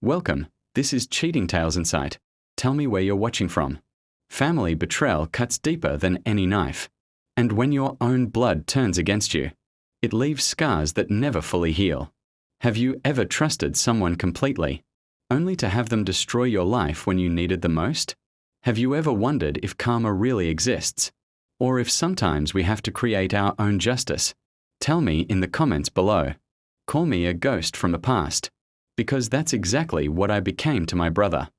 Welcome, this is Cheating Tales Insight. Tell me where you're watching from. Family betrayal cuts deeper than any knife. And when your own blood turns against you, it leaves scars that never fully heal. Have you ever trusted someone completely, only to have them destroy your life when you needed the most? Have you ever wondered if karma really exists? Or if sometimes we have to create our own justice? Tell me in the comments below. Call me a ghost from the past. Because that's exactly what I became to my brother.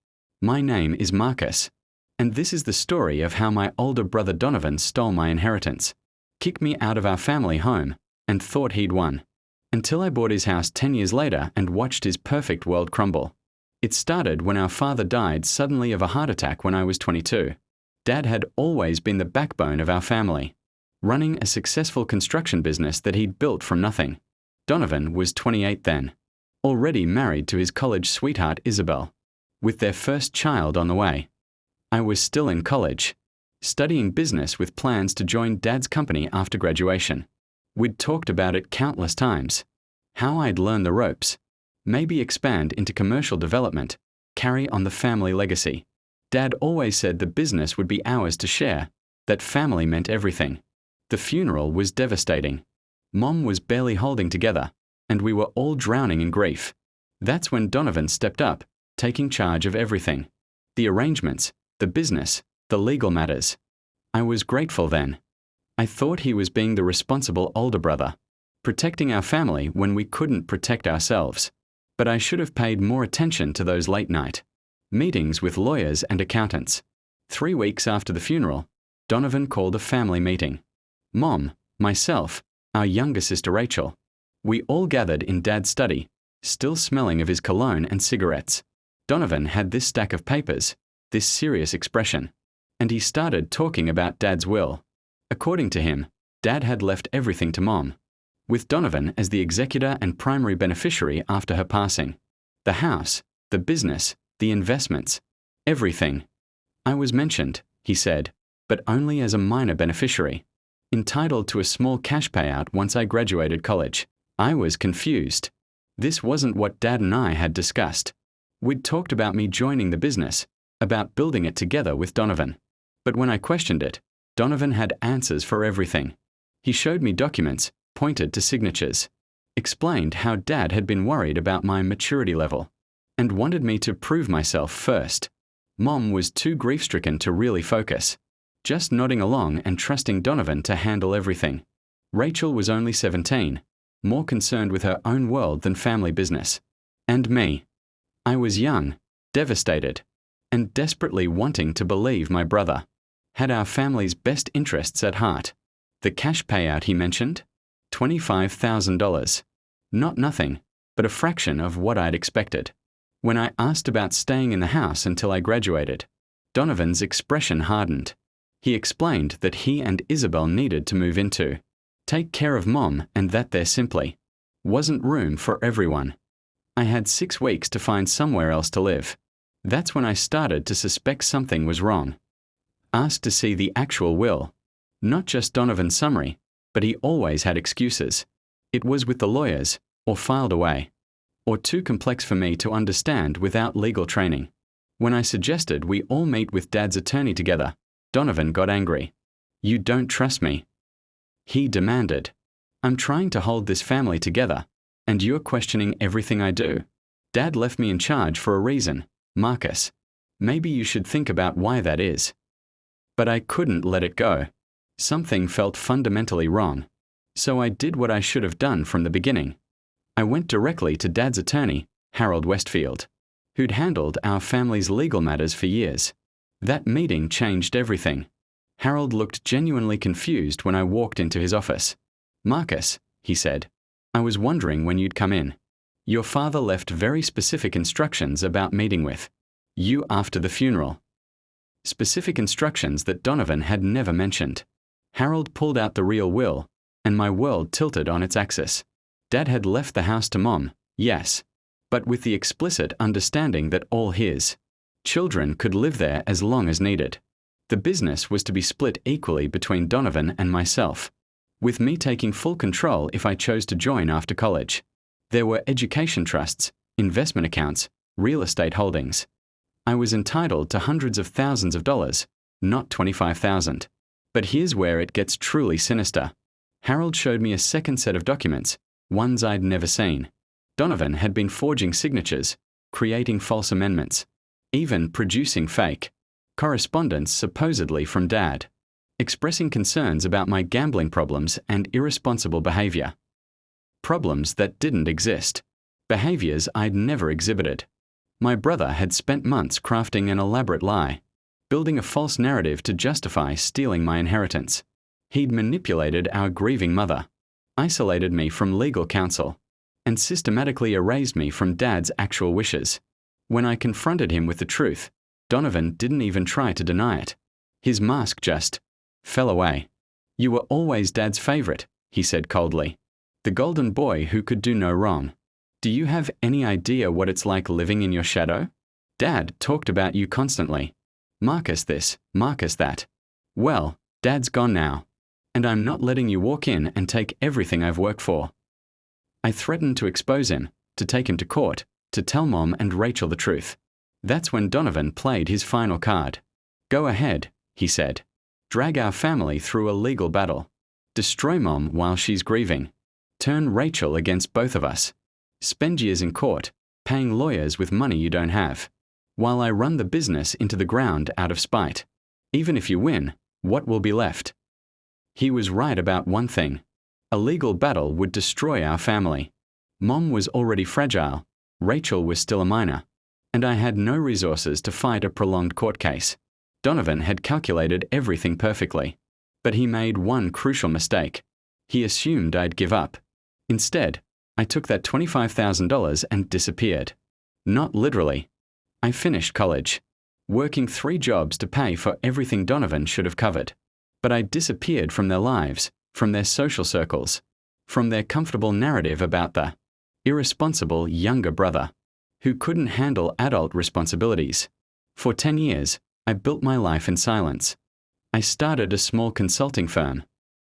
My name is Marcus, and this is the story of how my older brother Donovan stole my inheritance, kicked me out of our family home, and thought he'd won, until I bought his house 10 years later and watched his perfect world crumble. It started when our father died suddenly of a heart attack when I was 22. Dad had always been the backbone of our family, running a successful construction business that he'd built from nothing. Donovan was 28 then, already married to his college sweetheart Isabel, with their first child on the way. I was still in college, studying business with plans to join Dad's company after graduation. We'd talked about it countless times, how I'd learn the ropes, maybe expand into commercial development, carry on the family legacy. Dad always said the business would be ours to share, that family meant everything. The funeral was devastating. Mom was barely holding together, and we were all drowning in grief. That's when Donovan stepped up, taking charge of everything. The arrangements, the business, the legal matters. I was grateful then. I thought he was being the responsible older brother, protecting our family when we couldn't protect ourselves. But I should have paid more attention to those late-night meetings with lawyers and accountants. 3 weeks after the funeral, Donovan called a family meeting. Mom, myself, our younger sister Rachel. We all gathered in Dad's study, still smelling of his cologne and cigarettes. Donovan had this stack of papers, this serious expression, and he started talking about Dad's will. According to him, Dad had left everything to Mom, with Donovan as the executor and primary beneficiary after her passing. The house, the business, the investments, everything. I was mentioned, he said, but only as a minor beneficiary, entitled to a small cash payout once I graduated college. I was confused. This wasn't what Dad and I had discussed. We'd talked about me joining the business, about building it together with Donovan. But when I questioned it, Donovan had answers for everything. He showed me documents, pointed to signatures, explained how Dad had been worried about my maturity level, and wanted me to prove myself first. Mom was too grief-stricken to really focus, just nodding along and trusting Donovan to handle everything. Rachel was only 17, more concerned with her own world than family business. And me. I was young, devastated, and desperately wanting to believe my brother had our family's best interests at heart. The cash payout he mentioned? $25,000. Not nothing, but a fraction of what I'd expected. When I asked about staying in the house until I graduated, Donovan's expression hardened. He explained that he and Isabel needed to move into, take care of Mom, and that there simply wasn't room for everyone. I had 6 weeks to find somewhere else to live. That's when I started to suspect something was wrong. Asked to see the actual will, not just Donovan's summary, but he always had excuses. It was with the lawyers, or filed away, or too complex for me to understand without legal training. When I suggested we all meet with Dad's attorney together, Donovan got angry. You don't trust me. He demanded. I'm trying to hold this family together, and you're questioning everything I do. Dad left me in charge for a reason, Marcus. Maybe you should think about why that is. But I couldn't let it go. Something felt fundamentally wrong. So I did what I should have done from the beginning. I went directly to Dad's attorney, Harold Westfield, who'd handled our family's legal matters for years. That meeting changed everything. Harold looked genuinely confused when I walked into his office. Marcus, he said, I was wondering when you'd come in. Your father left very specific instructions about meeting with you after the funeral. Specific instructions that Donovan had never mentioned. Harold pulled out the real will, and my world tilted on its axis. Dad had left the house to Mom, yes, but with the explicit understanding that all his children could live there as long as needed. The business was to be split equally between Donovan and myself, with me taking full control if I chose to join after college. There were education trusts, investment accounts, real estate holdings. I was entitled to hundreds of thousands of dollars, not $25,000. But here's where it gets truly sinister. Harold showed me a second set of documents, ones I'd never seen. Donovan had been forging signatures, creating false amendments, even producing fake correspondence supposedly from Dad, expressing concerns about my gambling problems and irresponsible behavior. Problems that didn't exist. Behaviors I'd never exhibited. My brother had spent months crafting an elaborate lie, building a false narrative to justify stealing my inheritance. He'd manipulated our grieving mother, isolated me from legal counsel, and systematically erased me from Dad's actual wishes. When I confronted him with the truth, Donovan didn't even try to deny it. His mask just fell away. "You were always Dad's favorite," he said coldly. "The golden boy who could do no wrong. Do you have any idea what it's like living in your shadow? Dad talked about you constantly. Marcus this, Marcus that. Well, Dad's gone now, and I'm not letting you walk in and take everything I've worked for." I threatened to expose him, to take him to court, to tell Mom and Rachel the truth. That's when Donovan played his final card. "Go ahead," he said. "Drag our family through a legal battle. Destroy Mom while she's grieving. Turn Rachel against both of us. Spend years in court, paying lawyers with money you don't have, while I run the business into the ground out of spite. Even if you win, what will be left?" He was right about one thing. A legal battle would destroy our family. Mom was already fragile, Rachel was still a minor, and I had no resources to fight a prolonged court case. Donovan had calculated everything perfectly, but he made one crucial mistake. He assumed I'd give up. Instead, I took that $25,000 and disappeared. Not literally. I finished college, working 3 jobs to pay for everything Donovan should have covered. But I disappeared from their lives, from their social circles, from their comfortable narrative about the irresponsible younger brother who couldn't handle adult responsibilities. For 10 years, I built my life in silence. I started a small consulting firm,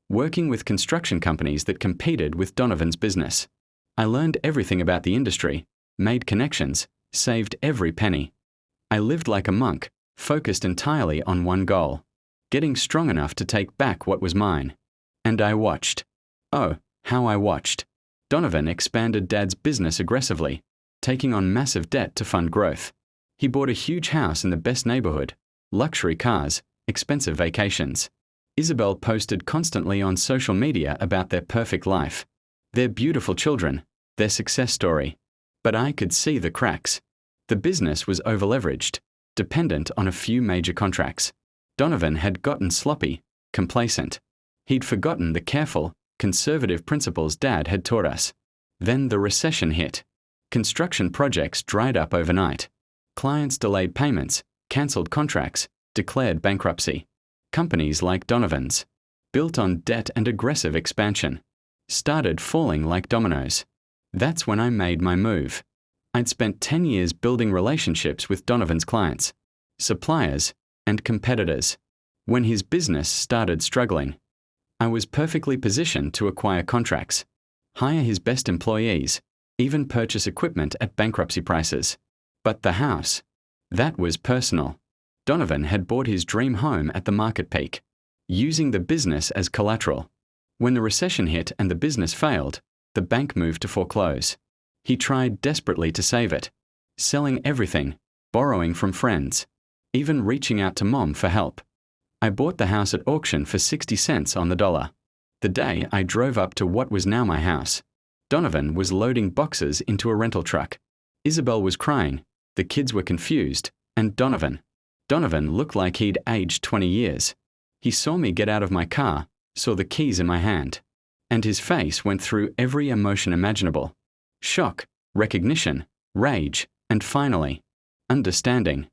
working with construction companies that competed with Donovan's business. I learned everything about the industry, made connections, saved every penny. I lived like a monk, focused entirely on one goal, getting strong enough to take back what was mine. And I watched. Oh, how I watched. Donovan expanded Dad's business aggressively, taking on massive debt to fund growth. He bought a huge house in the best neighborhood, luxury cars, expensive vacations. Isabel posted constantly on social media about their perfect life, their beautiful children, their success story. But I could see the cracks. The business was overleveraged, dependent on a few major contracts. Donovan had gotten sloppy, complacent. He'd forgotten the careful, conservative principles Dad had taught us. Then the recession hit. Construction projects dried up overnight. Clients delayed payments, cancelled contracts, declared bankruptcy. Companies like Donovan's, built on debt and aggressive expansion, started falling like dominoes. That's when I made my move. I'd spent 10 years building relationships with Donovan's clients, suppliers, and competitors. When his business started struggling, I was perfectly positioned to acquire contracts, hire his best employees, even purchase equipment at bankruptcy prices. But the house, that was personal. Donovan had bought his dream home at the market peak, using the business as collateral. When the recession hit and the business failed, the bank moved to foreclose. He tried desperately to save it, selling everything, borrowing from friends, even reaching out to Mom for help. I bought the house at auction for 60 cents on the dollar. The day I drove up to what was now my house, Donovan was loading boxes into a rental truck. Isabel was crying, the kids were confused, and Donovan looked like he'd aged 20 years. He saw me get out of my car, saw the keys in my hand, and his face went through every emotion imaginable. Shock, recognition, rage, and finally, understanding.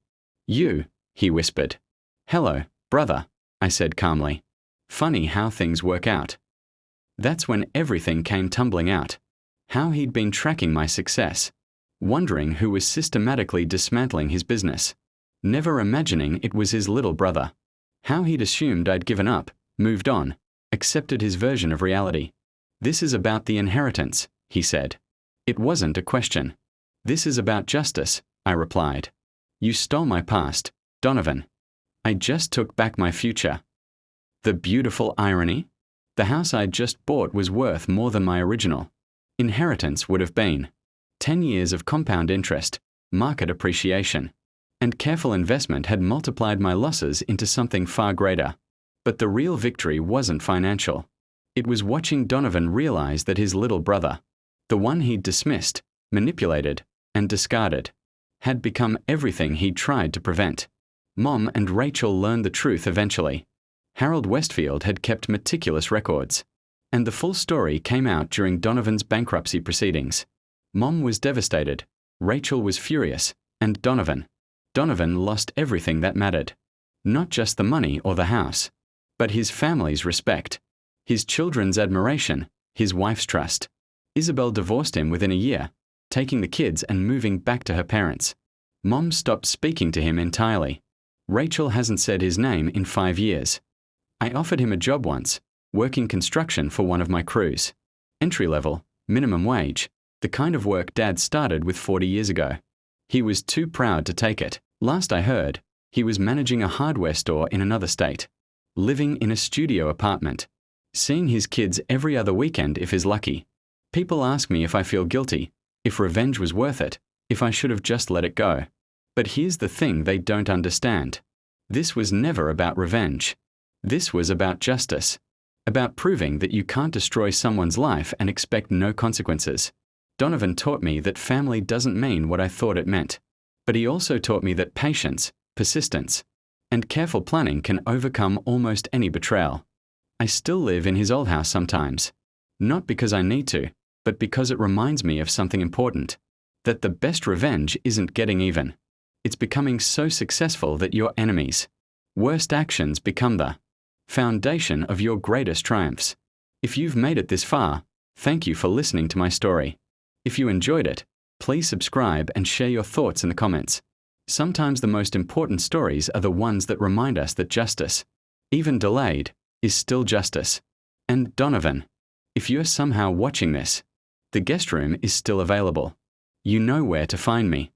"You," he whispered. "Hello, brother," I said calmly. Funny how things work out. That's when everything came tumbling out. How he'd been tracking my success, wondering who was systematically dismantling his business, never imagining it was his little brother. How he'd assumed I'd given up, moved on, accepted his version of reality. "This is about the inheritance," he said. It wasn't a question. "This is about justice, I replied. You stole my past, Donovan. I just took back my future. The beautiful irony? The house I'd just bought was worth more than my original. Inheritance would have been 10 years of compound interest, market appreciation, and careful investment had multiplied my losses into something far greater. But the real victory wasn't financial. It was watching Donovan realize that his little brother, the one he'd dismissed, manipulated, and discarded, had become everything he'd tried to prevent. Mom and Rachel learned the truth eventually. Harold Westfield had kept meticulous records, and the full story came out during Donovan's bankruptcy proceedings. Mom was devastated, Rachel was furious, and Donovan lost everything that mattered. Not just the money or the house, but his family's respect, his children's admiration, his wife's trust. Isabel divorced him within a year, taking the kids and moving back to her parents. Mom stopped speaking to him entirely. Rachel hasn't said his name in 5 years. I offered him a job once, working construction for one of my crews. Entry level, minimum wage, the kind of work Dad started with 40 years ago. He was too proud to take it. Last I heard, he was managing a hardware store in another state, living in a studio apartment, seeing his kids every other weekend if he's lucky. People ask me if I feel guilty, if revenge was worth it, if I should have just let it go. But here's the thing they don't understand. This was never about revenge. This was about justice. About proving that you can't destroy someone's life and expect no consequences. Donovan taught me that family doesn't mean what I thought it meant. But he also taught me that patience, persistence, and careful planning can overcome almost any betrayal. I still live in his old house sometimes. Not because I need to, but because it reminds me of something important. That the best revenge isn't getting even. It's becoming so successful that your enemies' worst actions become the foundation of your greatest triumphs. If you've made it this far, thank you for listening to my story. If you enjoyed it, please subscribe and share your thoughts in the comments. Sometimes the most important stories are the ones that remind us that justice, even delayed, is still justice. And Donovan, if you're somehow watching this, the guest room is still available. You know where to find me.